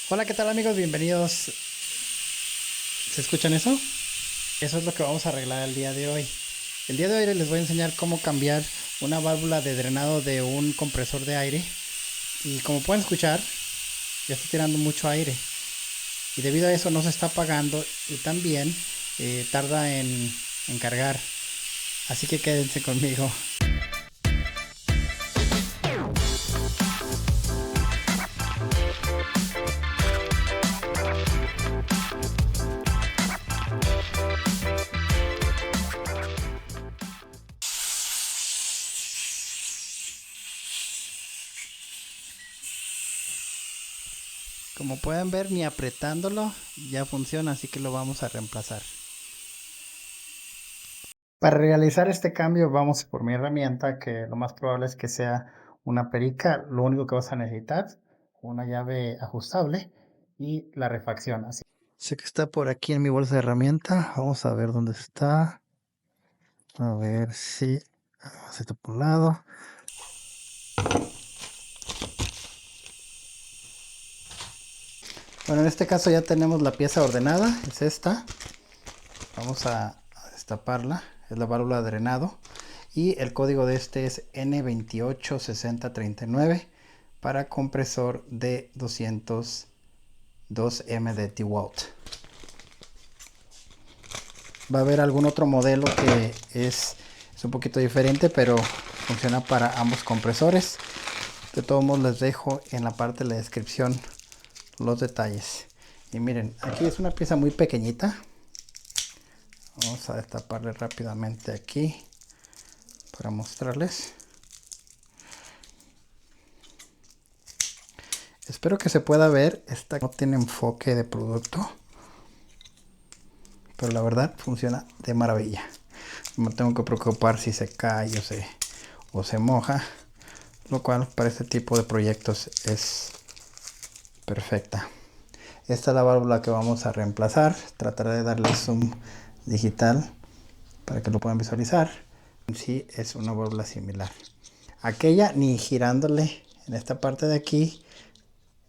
Hola, ¿qué tal amigos? Bienvenidos. ¿Se escuchan eso? Eso es lo que vamos a arreglar el día de hoy. El día de hoy les voy a enseñar cómo cambiar una válvula de drenado de un compresor de aire. Y como pueden escuchar, ya está tirando mucho aire. Y debido a eso no se está apagando y también tarda en cargar. Así que quédense conmigo. Como pueden ver, ni apretándolo ya funciona, así que lo vamos a reemplazar. Para realizar este cambio vamos por mi herramienta, que lo más probable es que sea una perica. Lo único que vas a necesitar, una llave ajustable y la refacción. Así. Sé que está por aquí en mi bolsa de herramienta. Vamos a ver dónde está. A ver si se está por un lado. Bueno, en este caso ya tenemos la pieza ordenada. Es esta. Vamos a destaparla. Es la válvula de drenado. Y el código de este es N286039 para compresor de 202 MDT-Watt. Va a haber algún otro modelo que es un poquito diferente, pero funciona para ambos compresores. De todos modos les dejo en la parte de la descripción los detalles. Y miren, aquí es una pieza muy pequeñita. Vamos a destaparle rápidamente aquí para mostrarles. Espero que se pueda ver. Esta no tiene enfoque de producto, pero la verdad funciona de maravilla. No me tengo que preocupar si se cae o se moja, lo cual para este tipo de proyectos es perfecta. Esta es la válvula que vamos a reemplazar. Trataré de darle zoom digital para que lo puedan visualizar. Sí, es una válvula similar. Aquella ni girándole en esta parte de aquí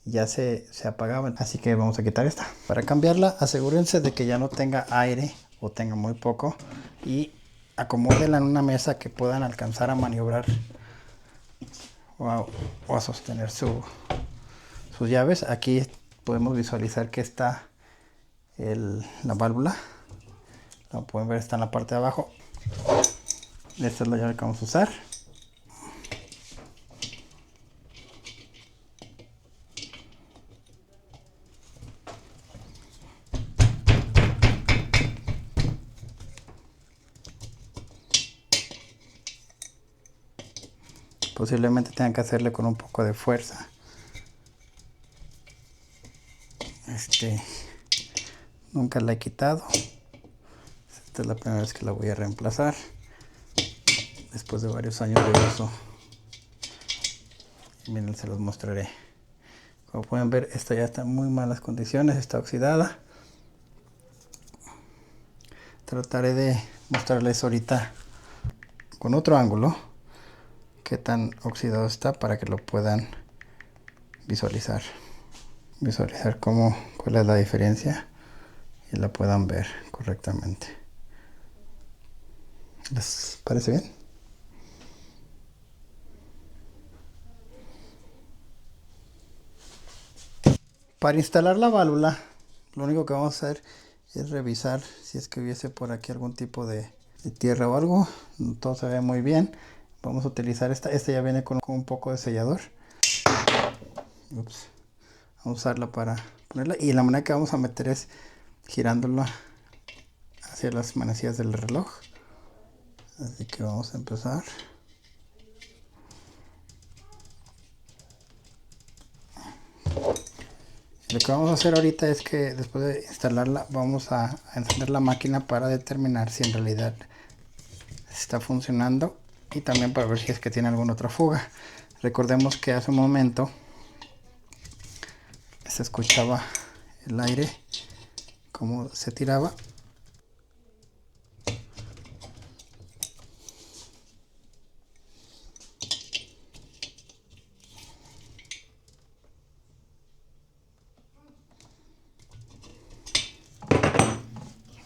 ya se apagaban, así que vamos a quitar esta. Para cambiarla, asegúrense de que ya no tenga aire o tenga muy poco y acomódenla en una mesa que puedan alcanzar a maniobrar o a sostener sus llaves. Aquí podemos visualizar que está la válvula, la pueden ver, está en la parte de abajo. Esta es la llave que vamos a usar. Posiblemente tengan que hacerle con un poco de fuerza. Nunca la he quitado. Esta es la primera vez que la voy a reemplazar después de varios años de uso. Miren, se los mostraré. Como pueden ver, esta ya está en muy malas condiciones, está oxidada. Trataré de mostrarles ahorita con otro ángulo qué tan oxidado está para que lo puedan visualizar. Visualizar cuál es la diferencia y la puedan ver correctamente. ¿Les parece bien? Para instalar la válvula, lo único que vamos a hacer es revisar si es que hubiese por aquí algún tipo de tierra o algo. Todo se ve muy bien. Vamos a utilizar esta ya viene con un poco de sellador. Ups. Vamos a usarla para ponerla, y la manera que vamos a meter es girándola hacia las manecillas del reloj. Así que vamos a empezar. Lo que vamos a hacer ahorita es que después de instalarla vamos a encender la máquina para determinar si en realidad está funcionando y también para ver si es que tiene alguna otra fuga. Recordemos que hace un momento se escuchaba el aire como se tiraba.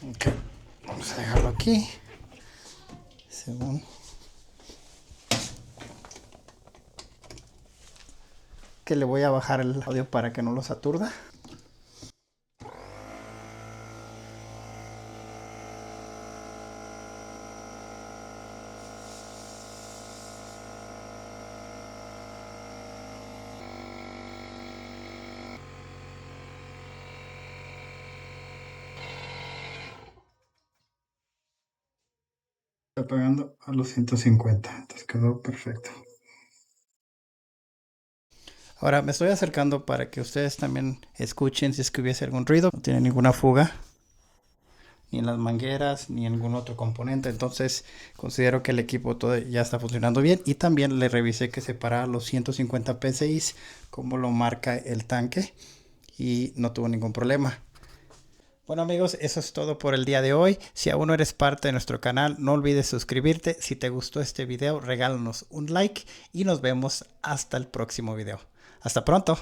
Ok, vamos a dejarlo aquí. Según que le voy a bajar el audio para que no los aturda. Está pegando a los 150, entonces quedó perfecto. Ahora me estoy acercando para que ustedes también escuchen si es que hubiese algún ruido. No tiene ninguna fuga, ni en las mangueras, ni en ningún otro componente. Entonces considero que el equipo todo ya está funcionando bien. Y también le revisé que separara los 150 PSI como lo marca el tanque. Y no tuvo ningún problema. Bueno amigos, eso es todo por el día de hoy. Si aún no eres parte de nuestro canal, no olvides suscribirte. Si te gustó este video, regálanos un like y nos vemos hasta el próximo video. Hasta pronto.